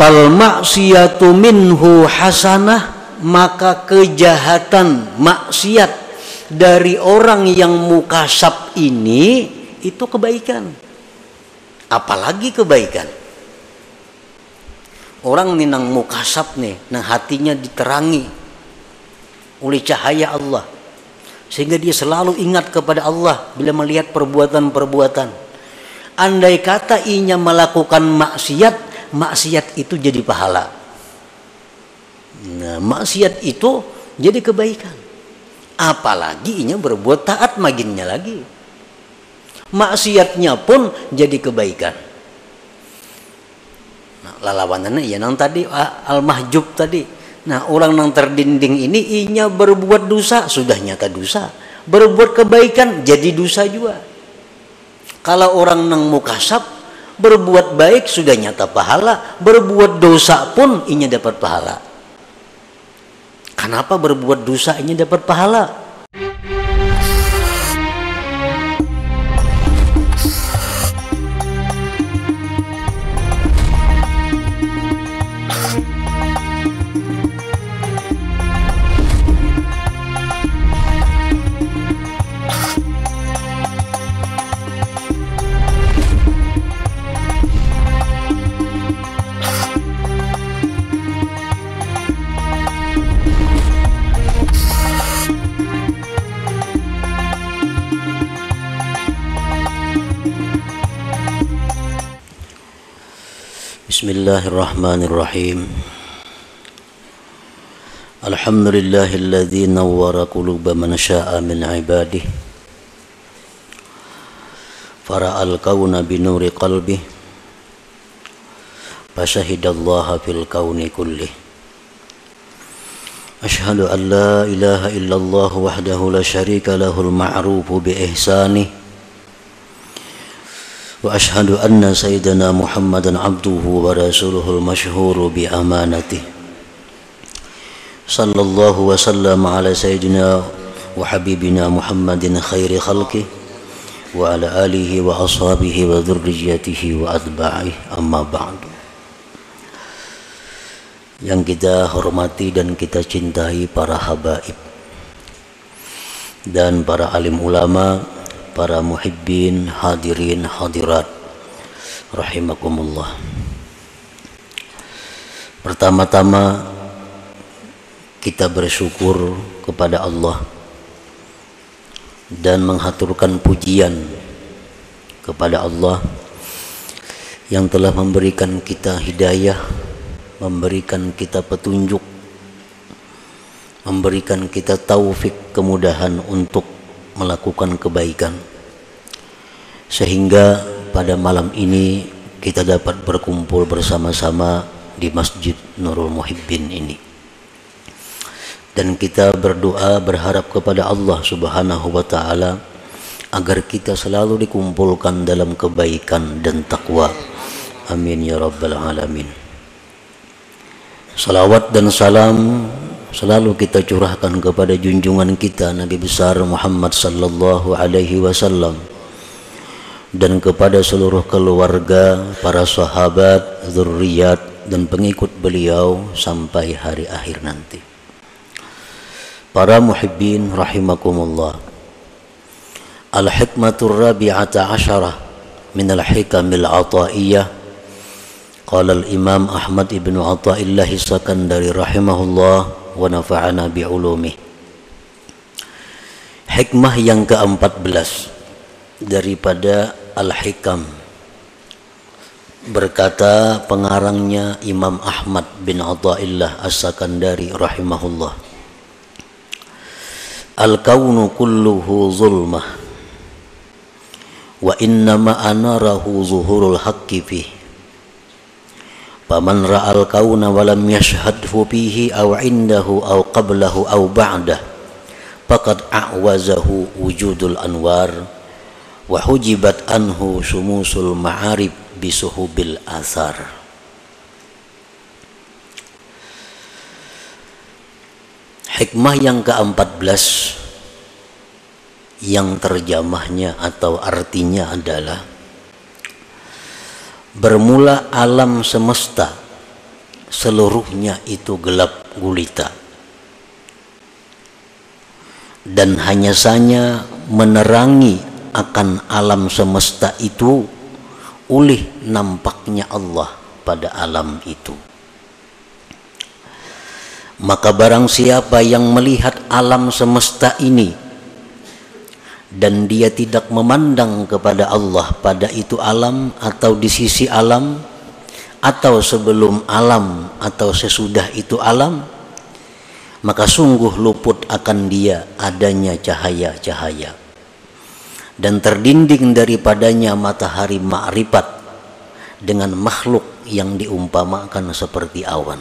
fal maksiyatu minhu hasanah, maka kejahatan maksiat dari orang yang mukasab ini itu kebaikan. Apalagi kebaikan. Orang nih nang mukasab nih, nang hatinya diterangi oleh cahaya Allah, sehingga dia selalu ingat kepada Allah bila melihat perbuatan-perbuatan. Andai kata inya melakukan maksiat, maksiat itu jadi pahala. Nah, maksiat itu jadi kebaikan. Apalagi inya berbuat taat maginnya lagi. Maksiatnya pun jadi kebaikan. Nah, lalawanannya ya nang tadi al-mahjub tadi. Nah, orang nang terdinding ini inya berbuat dosa, sudah nyata dosa. Berbuat kebaikan jadi dosa juga. Kalau orang nang mukasab berbuat baik sudah nyata pahala, berbuat dosa pun inya dapat pahala. Kenapa berbuat dosa inya dapat pahala? Bismillahirrahmanirrahim. Alhamdulillahilladzi nawwara quluba man syaa min ibadihi fara'al kauna binuri qalbi fasyahidallaha fil kauni kulli. Asyhadu an la ilaha illallah wahdahu la syarika lahul ma'rufu bi ihsanihi wa ashhadu anna sayyidana Muhammadan abduhu wa rasuluhul masyhuru bi amanatihi. Sallallahu wa sallam ala sayyidina wa habibina Muhammadin khairi khalqi wa ala alihi wa ashabihi wa dzurriyyatihi wa atba'ihi, amma ba'du. Yang kita hormati dan kita cintai para habaib dan para alim ulama, para muhibbin, hadirin, hadirat, rahimakumullah. Pertama-tama kita bersyukur kepada Allah dan menghaturkan pujian kepada Allah yang telah memberikan kita hidayah, memberikan kita petunjuk, memberikan kita taufik, kemudahan untuk melakukan kebaikan, sehingga pada malam ini kita dapat berkumpul bersama-sama di Masjid Nurul Muhibbin ini. Dan kita berdoa berharap kepada Allah Subhanahu wa taala agar kita selalu dikumpulkan dalam kebaikan dan takwa. Amin ya rabbal alamin. Salawat dan salam selalu kita curahkan kepada junjungan kita Nabi besar Muhammad sallallahu alaihi wasallam dan kepada seluruh keluarga, para sahabat, zurriyat dan pengikut beliau sampai hari akhir nanti. Para muhibbin rahimakumullah. Al-hikmatur rabi'ata asyarah min al-hikamil ataiyah. Qala al-Imam Ahmad ibn Athaillah Sakandari rahimahullah wa nafa'ana bi'ulumih. Hikmah yang ke-14 daripada Al-Hikam, berkata pengarangnya Imam Ahmad bin Athaillah As-Sakandari rahimahullah, al-kaunu kulluhu zulmah wa innama anarahu zuhurul haqqi fih. Faman ra'al kauna walam yashhadhu fihi aw indahu aw qablahu aw ba'dah faqad a'wazahu wujudul anwar wa hujibat anhu sumusul ma'arib bisuhubil athar. Hikmah yang ke-14 yang terjemahnya atau artinya adalah bermula alam semesta seluruhnya itu gelap gulita, dan hanya saja menerangi akan alam semesta itu oleh nampaknya Allah pada alam itu. Maka barang siapa yang melihat alam semesta ini dan dia tidak memandang kepada Allah pada itu alam, atau di sisi alam, atau sebelum alam, atau sesudah itu alam, maka sungguh luput akan dia adanya cahaya-cahaya, dan terdinding daripadanya matahari ma'rifat dengan makhluk yang diumpamakan seperti awan.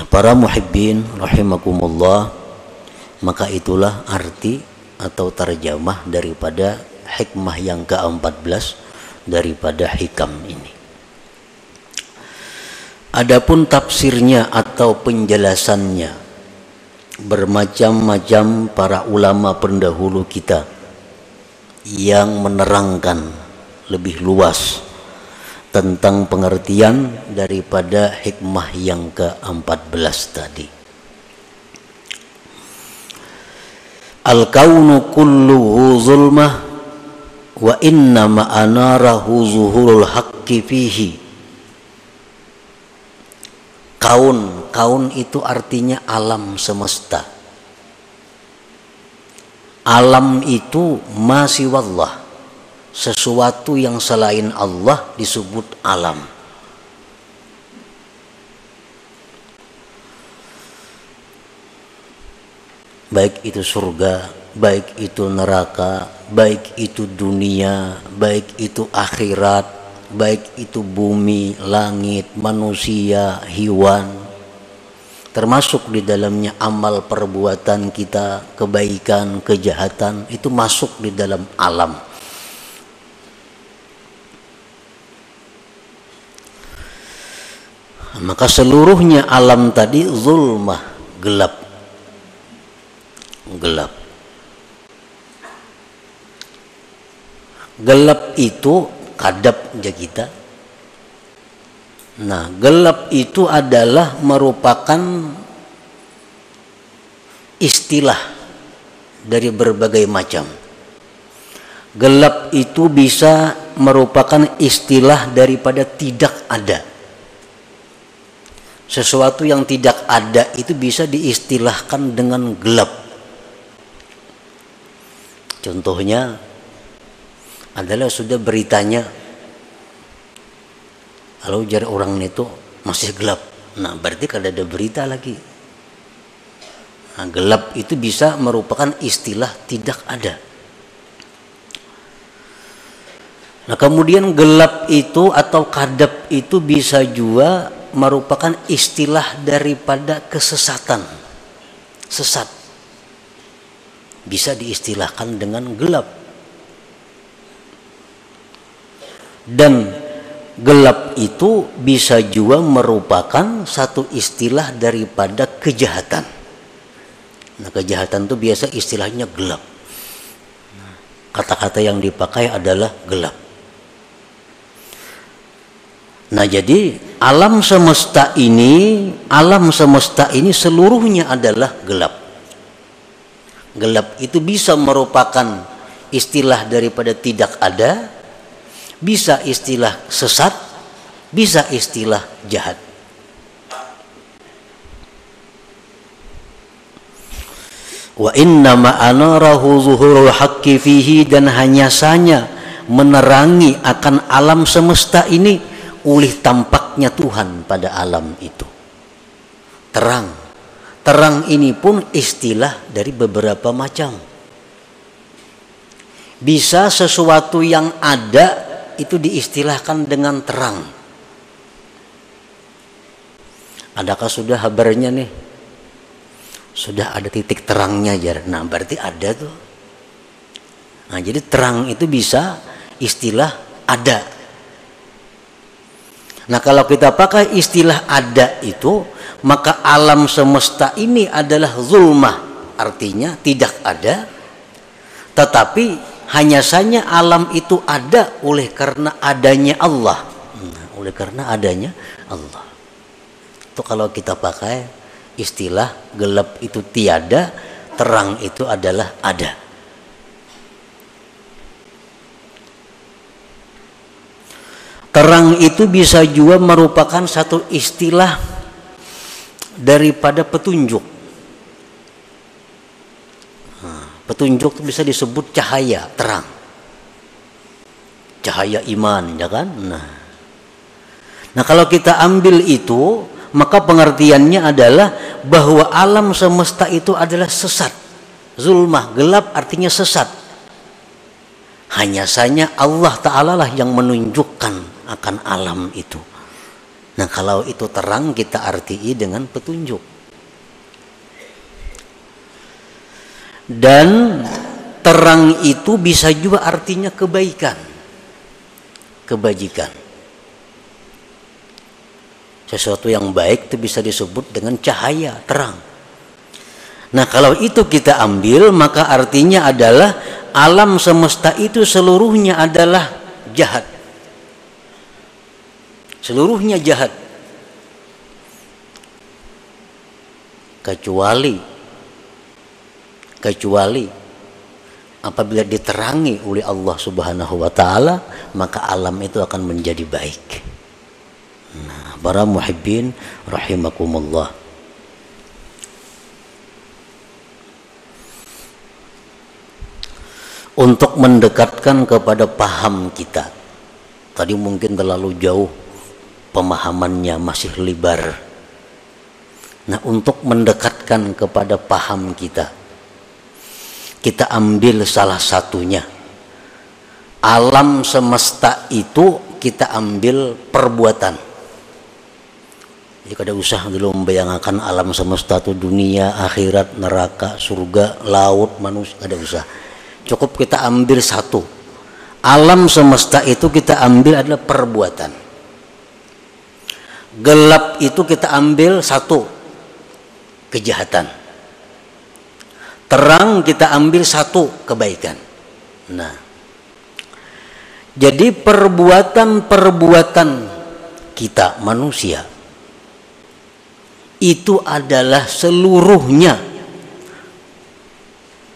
Para muhibbin rahimakumullah, maka itulah arti atau terjemah daripada hikmah yang ke-14 daripada hikam ini. Adapun tafsirnya atau penjelasannya, bermacam-macam para ulama pendahulu kita yang menerangkan lebih luas tentang pengertian daripada hikmah yang ke-14 tadi. Al-kaunu kulluhu zulmah wa inna ma'anarahu zuhurul haqqi fihi. Kaun itu artinya alam semesta. Alam itu ma siwallah, sesuatu yang selain Allah disebut alam. Baik itu surga, baik itu neraka, baik itu dunia, baik itu akhirat, baik itu bumi, langit, manusia, hewan, termasuk di dalamnya amal perbuatan kita, kebaikan, kejahatan, itu masuk di dalam alam. Maka seluruhnya alam tadi zulmah, gelap. Gelap itu kadapnya kita. Nah, gelap itu adalah merupakan istilah dari berbagai macam. Gelap itu bisa merupakan istilah daripada tidak ada. Sesuatu yang tidak ada itu bisa diistilahkan dengan gelap. Contohnya adalah sudah beritanya, kalau jar orang itu masih gelap, nah berarti kada ada berita lagi. Nah, gelap itu bisa merupakan istilah tidak ada. Nah, kemudian gelap itu atau kadap itu bisa juga merupakan istilah daripada kesesatan, sesat. Bisa diistilahkan dengan gelap. Dan gelap itu bisa juga merupakan satu istilah daripada kejahatan. Nah, kejahatan itu biasa istilahnya gelap. Kata-kata yang dipakai adalah gelap. Nah, jadi alam semesta ini seluruhnya adalah gelap. Gelap itu bisa merupakan istilah daripada tidak ada, bisa istilah sesat, bisa istilah jahat. Wa inna ma'anarahu zuhurul haqqi fihi, dan hanya saja menerangi akan alam semesta ini oleh tampaknya Tuhan pada alam itu. Terang ini pun istilah dari beberapa macam. Bisa sesuatu yang ada itu diistilahkan dengan terang. Adakah sudah kabarnya nih? Sudah ada titik terangnya jar. Nah, berarti ada tuh. Nah, jadi terang itu bisa istilah ada. Nah, kalau kita pakai istilah ada itu, maka alam semesta ini adalah zulmah, artinya tidak ada, tetapi hanya saja alam itu ada oleh karena adanya Allah. oleh karena adanya Allah. Itu kalau kita pakai istilah gelap itu tiada, terang itu adalah ada. Terang itu bisa juga merupakan satu istilah daripada petunjuk. Petunjuk itu bisa disebut cahaya, terang. Cahaya iman, ya kan? Nah, kalau kita ambil itu, maka pengertiannya adalah bahwa alam semesta itu adalah sesat. Zulmah, gelap artinya sesat. Hanya saja Allah Ta'ala lah yang menunjukkan akan alam itu. Nah, kalau itu terang kita artii dengan petunjuk. Dan terang itu bisa juga artinya kebaikan, kebajikan. Sesuatu yang baik itu bisa disebut dengan cahaya, terang. Nah, kalau itu kita ambil, maka artinya adalah alam semesta itu seluruhnya adalah jahat. Seluruhnya jahat. Kecuali apabila diterangi oleh Allah Subhanahu wa Ta'ala, maka alam itu akan menjadi baik. Nah, para muhibbin rahimakumullah. Untuk mendekatkan kepada paham kita, tadi mungkin terlalu jauh pemahamannya, masih lebar. Nah, untuk mendekatkan kepada paham kita, kita ambil salah satunya. Alam semesta itu kita ambil perbuatan. Jadi kada usah dulu membayangkan alam semesta itu dunia, akhirat, neraka, surga, laut, manusia, kada usah. Cukup kita ambil satu. Alam semesta itu kita ambil adalah perbuatan. Gelap itu kita ambil satu, kejahatan. Terang kita ambil satu, kebaikan. Nah, jadi perbuatan-perbuatan kita manusia itu adalah seluruhnya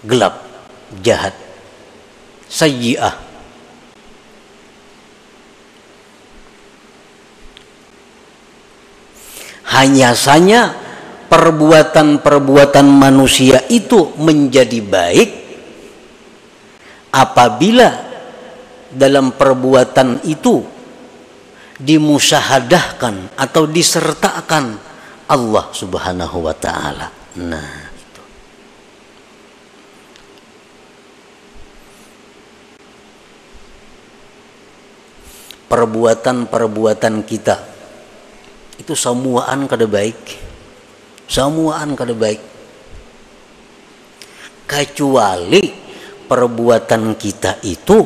gelap, jahat, sayyi'ah. Hanya saja perbuatan-perbuatan manusia itu menjadi baik apabila dalam perbuatan itu dimusyahadahkan atau disertakan Allah Subhanahu wa Ta'ala. Nah, itu. Perbuatan-perbuatan kita itu semuaan kada baik, semuaan kada baik, kecuali perbuatan kita itu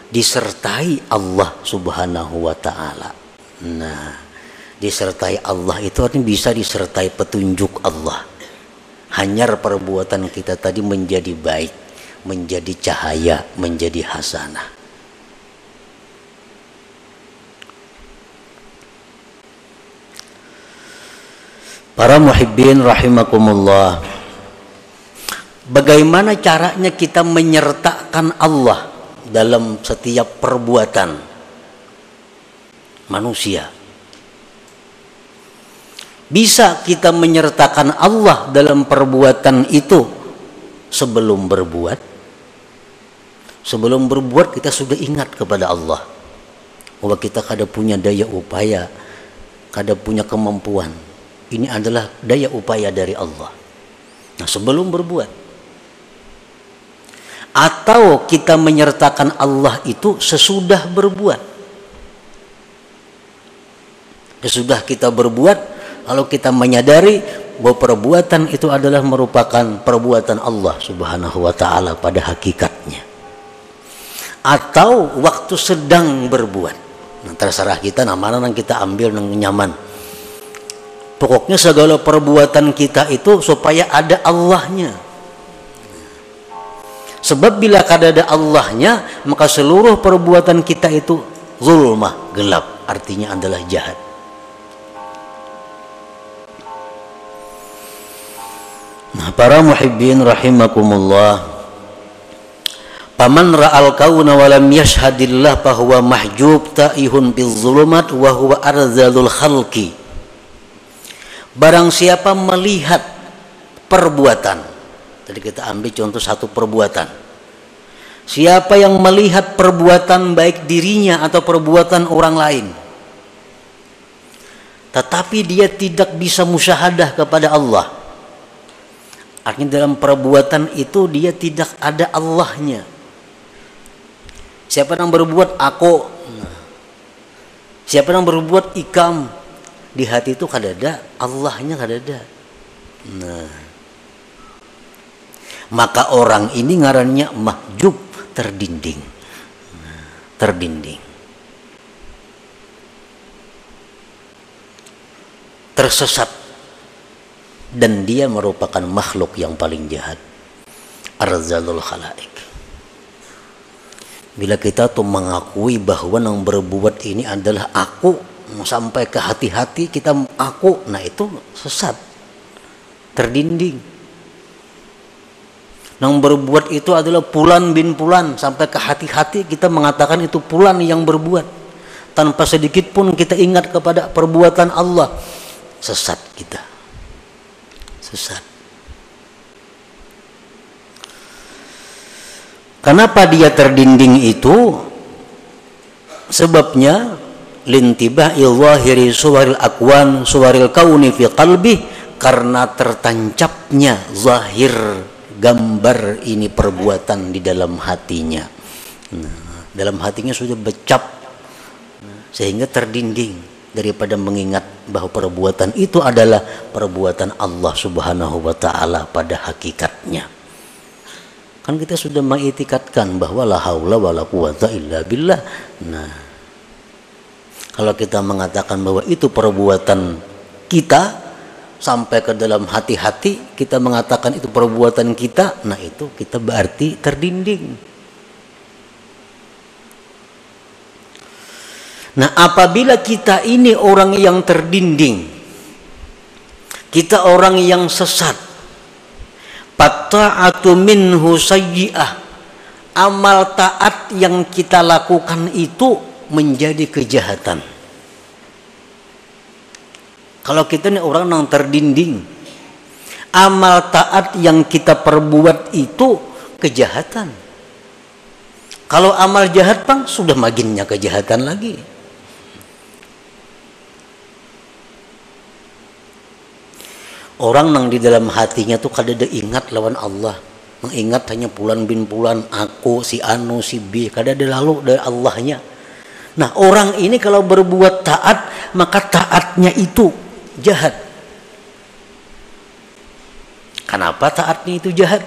disertai Allah Subhanahu wa Ta'ala. Nah, disertai Allah itu artinya bisa disertai petunjuk Allah. Hanya perbuatan kita tadi menjadi baik, menjadi cahaya, menjadi hasanah. Para muhibbin rahimakumullah, bagaimana caranya kita menyertakan Allah dalam setiap perbuatan manusia? Bisa kita menyertakan Allah dalam perbuatan itu sebelum berbuat. Sebelum berbuat kita sudah ingat kepada Allah bahwa kita kada punya daya upaya, kada punya kemampuan. Ini adalah daya upaya dari Allah. Nah, sebelum berbuat. Atau kita menyertakan Allah itu sesudah berbuat. Sesudah kita berbuat, lalu kita menyadari bahwa perbuatan itu adalah merupakan perbuatan Allah Subhanahu wa Ta'ala pada hakikatnya. Atau waktu sedang berbuat. Nah, terserah kita, mana yang kita ambil yang nyaman. Pokoknya segala perbuatan kita itu supaya ada Allahnya. Sebab bila kada ada Allahnya, maka seluruh perbuatan kita itu zulmah, gelap. artinya adalah jahat. Nah, para muhibbin rahimakumullah, paman ra'al kauna wa lam yashhadillah fahuwa mahjub ta'ihun bizzulumat wa huwa arzalul khalqi. Barang siapa melihat perbuatan, tadi kita ambil contoh satu perbuatan. Siapa yang melihat perbuatan baik dirinya atau perbuatan orang lain, tetapi dia tidak bisa musyahadah kepada Allah, artinya dalam perbuatan itu dia tidak ada Allahnya. Siapa yang berbuat aku, siapa yang berbuat ikam, di hati itu kadada Allahnya kadada. Nah, maka orang ini ngarannya mahjub, terdinding. Terdinding, tersesat, dan dia merupakan makhluk yang paling jahat, arzalul khalaik. Bila kita tuh mengakui bahwa yang berbuat ini adalah aku, sampai ke hati-hati kita aku, nah itu sesat, terdinding. Yang berbuat itu adalah Fulan bin Fulan, sampai ke hati-hati kita mengatakan itu Fulan yang berbuat, tanpa sedikit pun kita ingat kepada perbuatan Allah. Sesat kita, sesat. Kenapa dia terdinding itu? Sebabnya lintibahi zahiri suwaril akwan suwaril kauni fi qalbi, karena tertancapnya zahir gambar ini perbuatan di dalam hatinya. Nah, dalam hatinya sudah becap, sehingga terdinding daripada mengingat bahwa perbuatan itu adalah perbuatan Allah Subhanahu wa taala pada hakikatnya. Kan kita sudah mengitikadkan bahwa la haula wala quwata illa billah. Nah, kalau kita mengatakan bahwa itu perbuatan kita sampai ke dalam hati-hati, kita mengatakan itu perbuatan kita, nah itu kita berarti terdinding. Nah, apabila kita ini orang yang terdinding, kita orang yang sesat, Fatta'atu minhu sayyi'ah, amal taat yang kita lakukan itu menjadi kejahatan. Kalau kita ini orang yang terdinding, amal taat yang kita perbuat itu kejahatan. Kalau amal jahat bang, sudah maginnya kejahatan lagi. Orang yang di dalam hatinya tuh kadada ingat lawan Allah, mengingat hanya Fulan bin Fulan, aku, si Anu, si B, kadada lalu dari Allahnya. Nah, orang ini kalau berbuat taat, maka taatnya itu jahat. Kenapa taatnya itu jahat?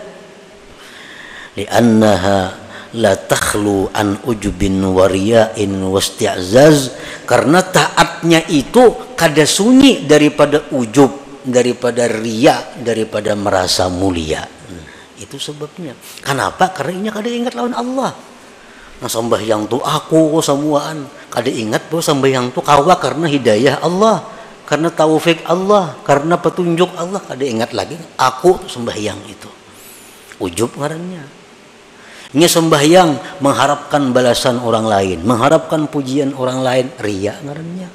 Li'annaha la takhlu an ujubin wariya'in wasti'zaz, karena taatnya itu kada sunyi daripada ujub, daripada riya, daripada merasa mulia. Itu sebabnya. Kenapa? Karena ini kada ingat lawan Allah. Nah, sembahyang tu aku semuaan, kada ingat bahwa sembahyang tu kawa karena hidayah Allah, karena taufik Allah, karena petunjuk Allah. Kada ingat lagi aku sembahyang itu. Ujub ngarannya. Ini sembahyang mengharapkan balasan orang lain, mengharapkan pujian orang lain, riya ngarannya.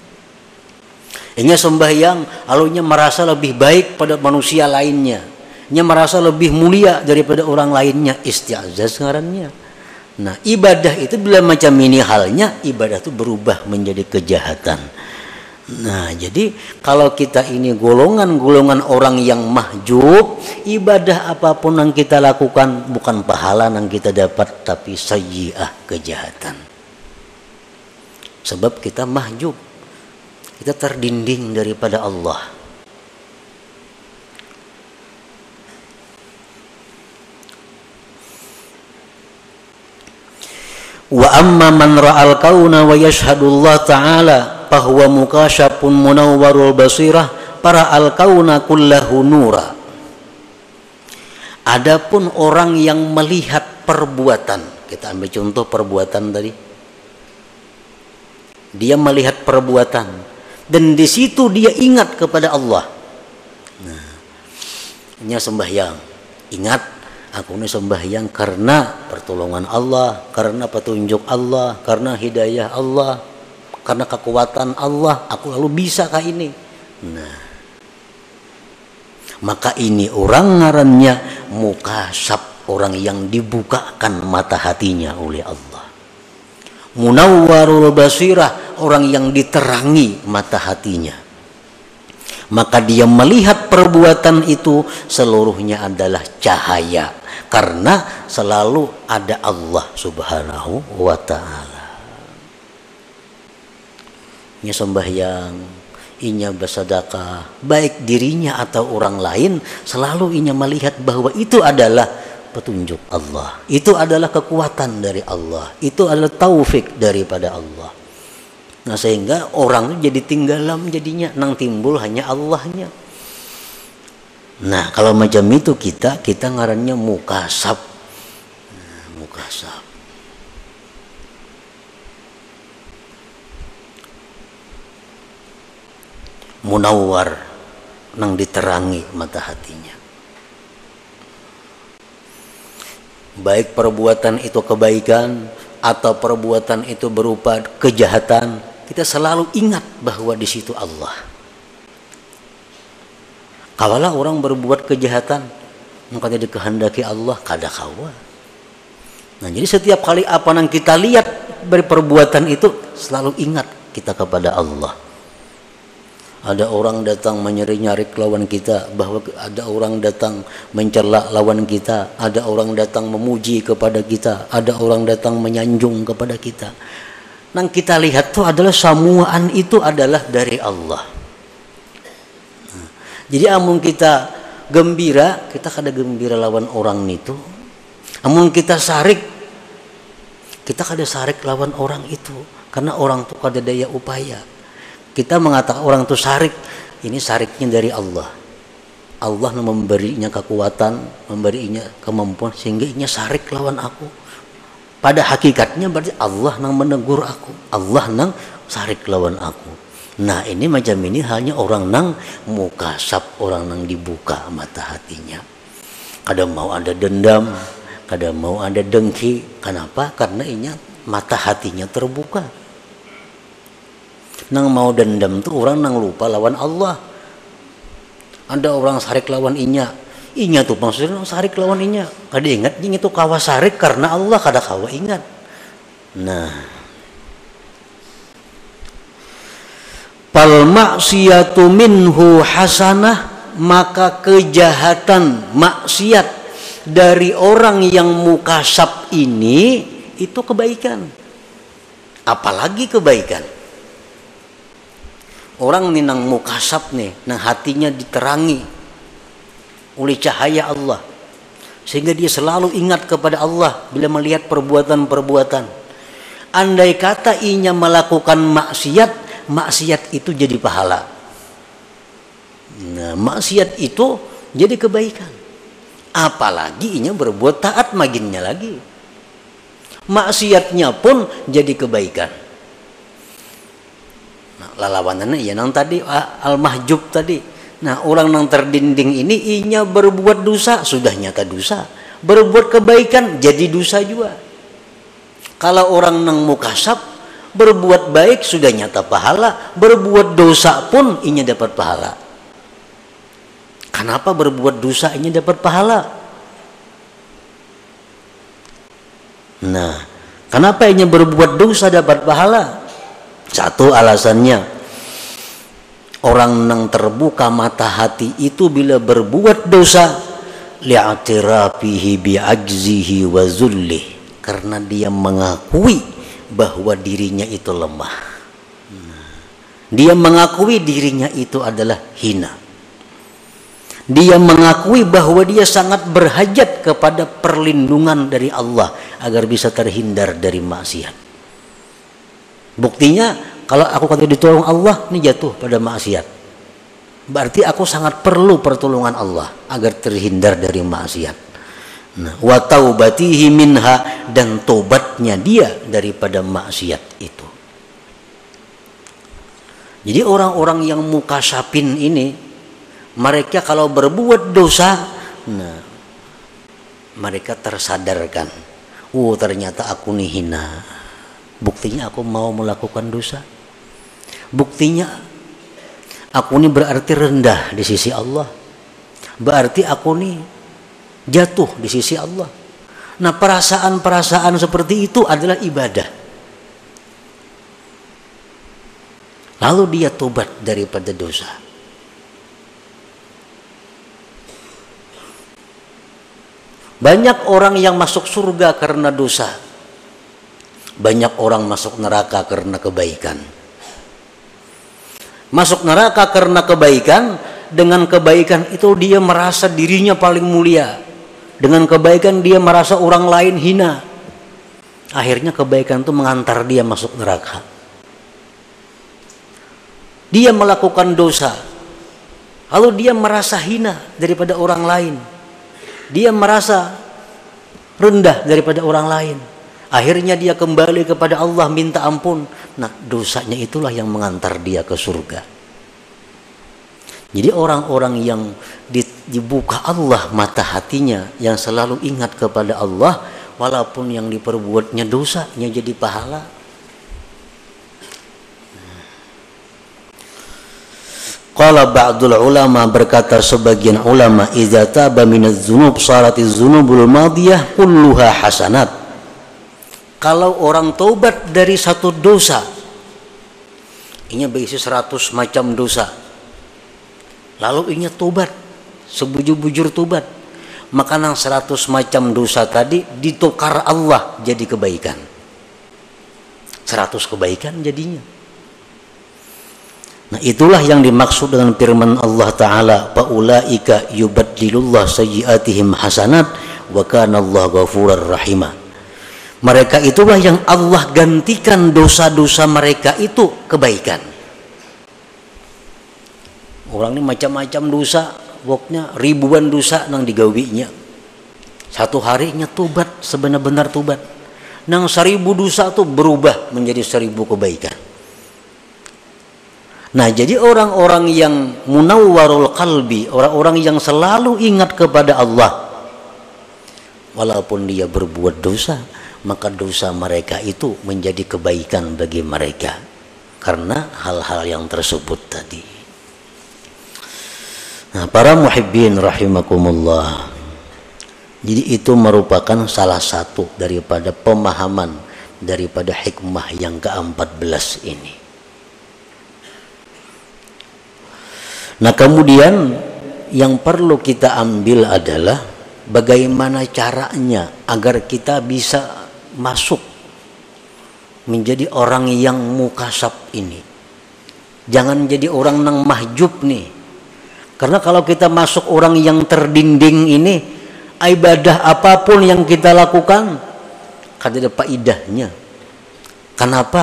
Ini sembahyang alunya merasa lebih baik pada manusia lainnya, nya merasa lebih mulia daripada orang lainnya, isti'zaz ngarannya. Nah, ibadah itu bila macam ini halnya, ibadah itu berubah menjadi kejahatan. Nah, jadi kalau kita ini golongan-golongan orang yang mahjub, ibadah apapun yang kita lakukan bukan pahala yang kita dapat, tapi sayyi'ah, kejahatan. Sebab kita mahjub, kita terdinding daripada Allah. Wa amma man ra'al kauna wa yashhadullah ta'ala fahuwa mukasyafun munawwarul basirah para al kauna kullahu nura. Adapun orang yang melihat perbuatan, kita ambil contoh perbuatan tadi, Dia melihat perbuatan dan di situ dia ingat kepada Allah. Nah, ini sembahyang. Ingat, aku ini sembahyang karena pertolongan Allah, karena petunjuk Allah, karena hidayah Allah, karena kekuatan Allah, aku lalu bisakah ini? Nah, maka ini orang ngarannya mukasab, orang yang dibukakan mata hatinya oleh Allah. Munawwarul basirah, orang yang diterangi mata hatinya. Maka dia melihat perbuatan itu seluruhnya adalah cahaya, karena selalu ada Allah Subhanahu wa ta'ala. Ini sembahyang, inya bersedekah, baik dirinya atau orang lain, selalu inya melihat bahwa itu adalah petunjuk Allah, itu adalah kekuatan dari Allah, itu adalah taufik daripada Allah. Nah, sehingga orang itu jadi tinggalam jadinya, nang timbul hanya Allahnya. Nah, kalau macam itu kita ngarannya mukasab. Nah, mukasab. Munawwar, nang diterangi mata hatinya. Baik perbuatan itu kebaikan atau perbuatan itu berupa kejahatan, kita selalu ingat bahwa di situ Allah. Kawalah orang berbuat kejahatan, maka dia dikehendaki Allah kada kawa. Nah, jadi setiap kali apa yang kita lihat dari perbuatan itu, selalu ingat kita kepada Allah. Ada orang datang menyari-nyari lawan kita, bahwa ada orang datang mencela lawan kita, ada orang datang memuji kepada kita, ada orang datang menyanjung kepada kita. Nang kita lihat tuh adalah samuaan itu adalah dari Allah. Nah, jadi amun kita gembira, kita kada gembira lawan orang itu. Amun kita sarik, kita kada sarik lawan orang itu, karena orang itu kada daya upaya. Kita mengatakan orang itu sarik, ini sariknya dari Allah. Allah memberinya kekuatan, memberinya kemampuan sehingga inya sarik lawan aku. Pada hakikatnya berarti Allah nang menegur aku, Allah nang sarik lawan aku. Nah, ini macam ini hanya orang nang mukasab, orang nang dibuka mata hatinya. Kada mau ada dendam, kada mau ada dengki. Kenapa? Karena inya mata hatinya terbuka. Nang mau dendam tuh orang nang lupa lawan Allah. Ada orang sarik lawan inya tuh maksudnya sarik lawan inya. Kada ingat ini tuh kawa sarik karena Allah, kada kawa ingat. Nah, pal maksiyatu minhu hasanah, maka kejahatan maksiat dari orang yang mukasab ini itu kebaikan. Apalagi kebaikan. Orang nih nang mukasab nih, nang hatinya diterangi oleh cahaya Allah, sehingga dia selalu ingat kepada Allah bila melihat perbuatan-perbuatan. Andai kata inya melakukan maksiat itu jadi pahala. Nah, maksiat itu jadi kebaikan. Apalagi inya berbuat taat maginnya lagi. Maksiatnya pun jadi kebaikan. Lalawanannya ya nang tadi al-mahjub tadi. Nah, orang nang terdinding ini inya berbuat dosa, sudah nyata dosa. Berbuat kebaikan jadi dosa juga. Kalau orang nang mukasab berbuat baik sudah nyata pahala, berbuat dosa pun inya dapat pahala. Kenapa berbuat dosa inya dapat pahala? Nah, kenapa inya berbuat dosa dapat pahala? Satu alasannya, orang nang terbuka mata hati itu bila berbuat dosa li'atirafihi bi'ajzihi wa zullih, karena dia mengakui bahwa dirinya itu lemah. Dia mengakui dirinya itu adalah hina. Dia mengakui bahwa dia sangat berhajat kepada perlindungan dari Allah agar bisa terhindar dari maksiat. Buktinya kalau aku kata ditolong Allah, ini jatuh pada maksiat. Berarti aku sangat perlu pertolongan Allah agar terhindar dari maksiat. Nah, wa taubatihi minha, dan tobatnya dia daripada maksiat itu. Jadi orang-orang yang mukasapin ini, mereka kalau berbuat dosa, nah mereka tersadarkan, oh ternyata aku nih hina. Buktinya aku mau melakukan dosa. Buktinya aku ini berarti rendah di sisi Allah. Berarti aku nih jatuh di sisi Allah. Nah, perasaan-perasaan seperti itu adalah ibadah. Lalu dia tobat daripada dosa. Banyak orang yang masuk surga karena dosa. Banyak orang masuk neraka karena kebaikan. Masuk neraka karena kebaikan, dengan kebaikan itu dia merasa dirinya paling mulia. Dengan kebaikan dia merasa orang lain hina. Akhirnya kebaikan itu mengantar dia masuk neraka. Dia melakukan dosa, lalu dia merasa hina daripada orang lain. Dia merasa rendah daripada orang lain. Akhirnya dia kembali kepada Allah minta ampun. Nah, dosanya itulah yang mengantar dia ke surga. Jadi orang-orang yang dibuka Allah mata hatinya, yang selalu ingat kepada Allah, walaupun yang diperbuatnya dosanya jadi pahala. Qala ba'dul ulama, berkata sebagian ulama, idza taba minadz dzunub saratiz dzunubul madiyah kulluha hasanat. Kalau orang taubat dari satu dosa, ini berisi 100 macam dosa, lalu ingat tobat, sebujur-bujur tobat, maka nang 100 macam dosa tadi ditukar Allah jadi kebaikan. 100 kebaikan jadinya. Nah, itulah yang dimaksud dengan firman Allah Ta'ala, faulaika yubaddilullah sayyiatihim hasanat wa kana Allah ghafurar rahimah. Mereka itulah yang Allah gantikan dosa-dosa mereka itu kebaikan. Orang ini macam-macam dosa, pokoknya ribuan dosa nang digawinya. Satu harinya tobat, sebenar-benar tobat. Nang 1000 dosa itu berubah menjadi 1000 kebaikan. Nah, jadi orang-orang yang munawwarul qalbi, orang-orang yang selalu ingat kepada Allah, walaupun dia berbuat dosa, maka dosa mereka itu menjadi kebaikan bagi mereka karena hal-hal yang tersebut tadi. Nah, para muhibbin rahimakumullah, jadi itu merupakan salah satu daripada pemahaman daripada hikmah yang ke-14 ini. Nah, kemudian yang perlu kita ambil adalah bagaimana caranya agar kita bisa masuk menjadi orang yang mukasab ini. Jangan jadi orang nang mahjub nih. Karena kalau kita masuk orang yang terdinding ini, ibadah apapun yang kita lakukan kada ada faedahnya. Kenapa?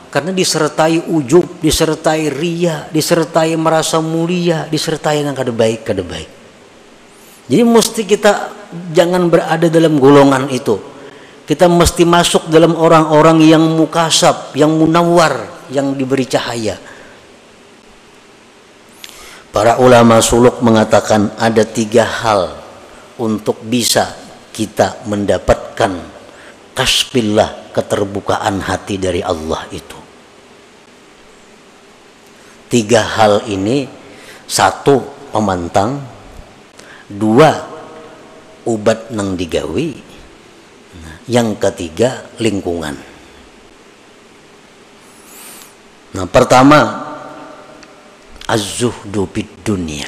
Karena disertai ujub, disertai riya, disertai merasa mulia, disertai yang kada baik, kada baik. Jadi mesti kita jangan berada dalam golongan itu. Kita mesti masuk dalam orang-orang yang mukasab, yang munawwar, yang diberi cahaya. Para ulama suluk mengatakan ada 3 hal untuk bisa kita mendapatkan kasbillah, keterbukaan hati dari Allah itu. 3 hal ini, 1 pemantang, 2 ubat nang digawi, yang ketiga lingkungan. Nah, pertama az-zuhdu bid dunya.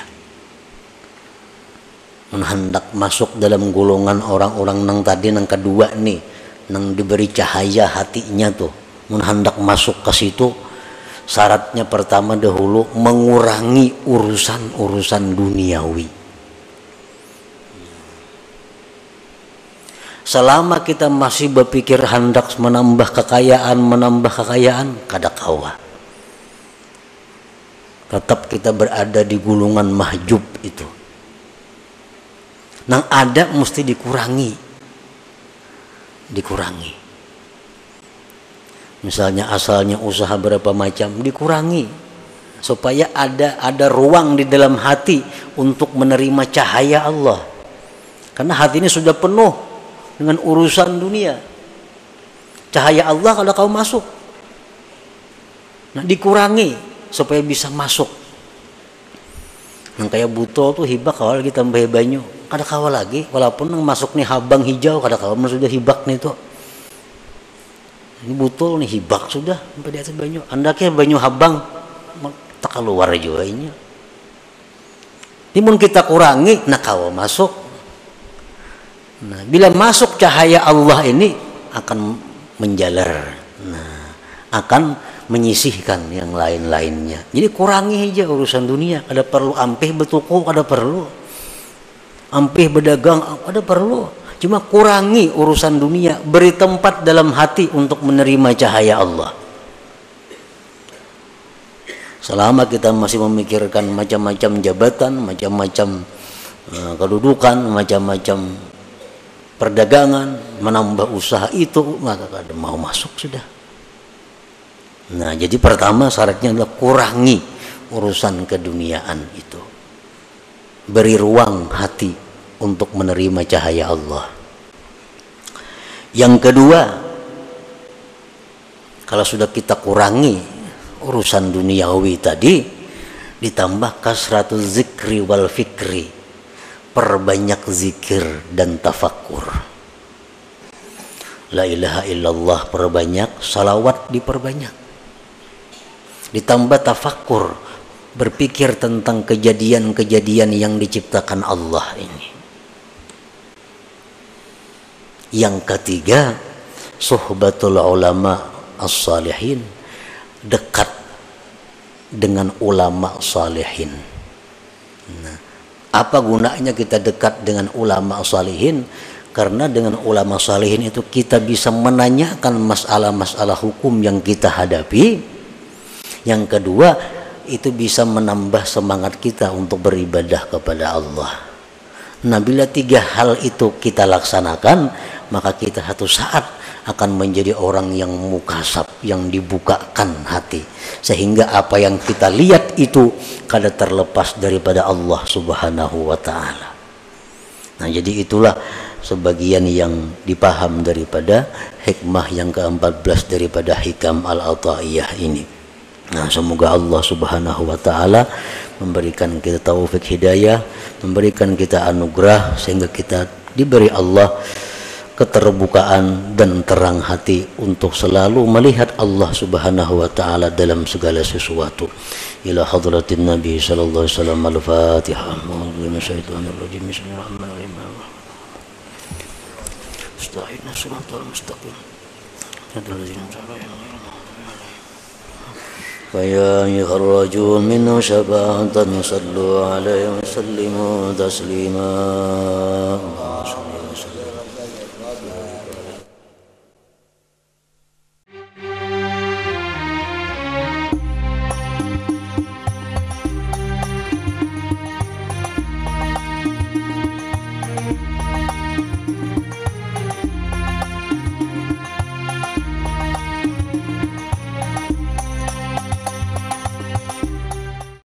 Hendak masuk dalam golongan orang-orang nang tadi, nang kedua nih, nang diberi cahaya hatinya tuh, hendak masuk ke situ, syaratnya pertama dahulu mengurangi urusan-urusan duniawi. Selama kita masih berpikir hendak menambah kekayaan, kada kawa. Tetap kita berada di gulungan mahjub itu. Nang ada mesti dikurangi. Misalnya asalnya usaha berapa macam, dikurangi. supaya ada ruang di dalam hati untuk menerima cahaya Allah. Karena hati ini sudah penuh dengan urusan dunia. Cahaya Allah kalau kau masuk, nah dikurangi supaya bisa masuk. Yang kayak butol tuh hibak kawal kita tambah banyu, kada kawal lagi walaupun masuk nih habang hijau kada kawal sudah hibak nih tuh. Ini butol nih hibak sudah sampai di atas banyu. Andaknya banyu habang tak keluar juga ini. Timun kita kurangi, nak kawal masuk. Nah, bila masuk cahaya Allah ini akan menjalar, nah, akan menyisihkan yang lain-lainnya. Jadi kurangi aja urusan dunia. Ada perlu ampih bertuku, ada perlu ampih berdagang, ada perlu. Cuma kurangi urusan dunia, beri tempat dalam hati untuk menerima cahaya Allah. Selama kita masih memikirkan macam-macam jabatan, macam-macam kedudukan, macam-macam perdagangan, menambah usaha itu, maka kada mau masuk sudah. Nah, jadi pertama syaratnya adalah kurangi urusan keduniaan itu. Beri ruang hati untuk menerima cahaya Allah. Yang kedua, kalau sudah kita kurangi urusan duniawi tadi, ditambah kasratul zikri wal fikri, perbanyak zikir dan tafakkur. La ilaha illallah perbanyak, salawat diperbanyak. Ditambah tafakkur, berpikir tentang kejadian-kejadian yang diciptakan Allah ini. Yang ketiga, suhbatul ulama as-salihin, dekat dengan ulama salihin. Nah, apa gunanya kita dekat dengan ulama salihin? Karena dengan ulama salihin itu kita bisa menanyakan masalah-masalah hukum yang kita hadapi. Yang kedua, itu bisa menambah semangat kita untuk beribadah kepada Allah. Nah, bila tiga hal itu kita laksanakan, maka kita satu saat akan menjadi orang yang mukasab, yang dibukakan hati, sehingga apa yang kita lihat itu kada terlepas daripada Allah Subhanahu wa ta'ala. Nah, jadi itulah sebagian yang dipaham daripada hikmah yang ke-14 daripada hikam al-ataiyah ini. Nah, semoga Allah Subhanahu wa ta'ala memberikan kita taufik hidayah, memberikan kita anugerah, sehingga kita diberi Allah keterbukaan dan terang hati untuk selalu melihat Allah Subhanahu wa ta'ala dalam segala sesuatu. Ila hadratin Nabi sallallahu alaihi wasallam. Al-Fatihah. Bismillahirrahmanirrahim. Astagfirullah, shiratal mustaqim. فيا أيها الرجل منه شفاعة صلوا عليه وسلموا تسليما.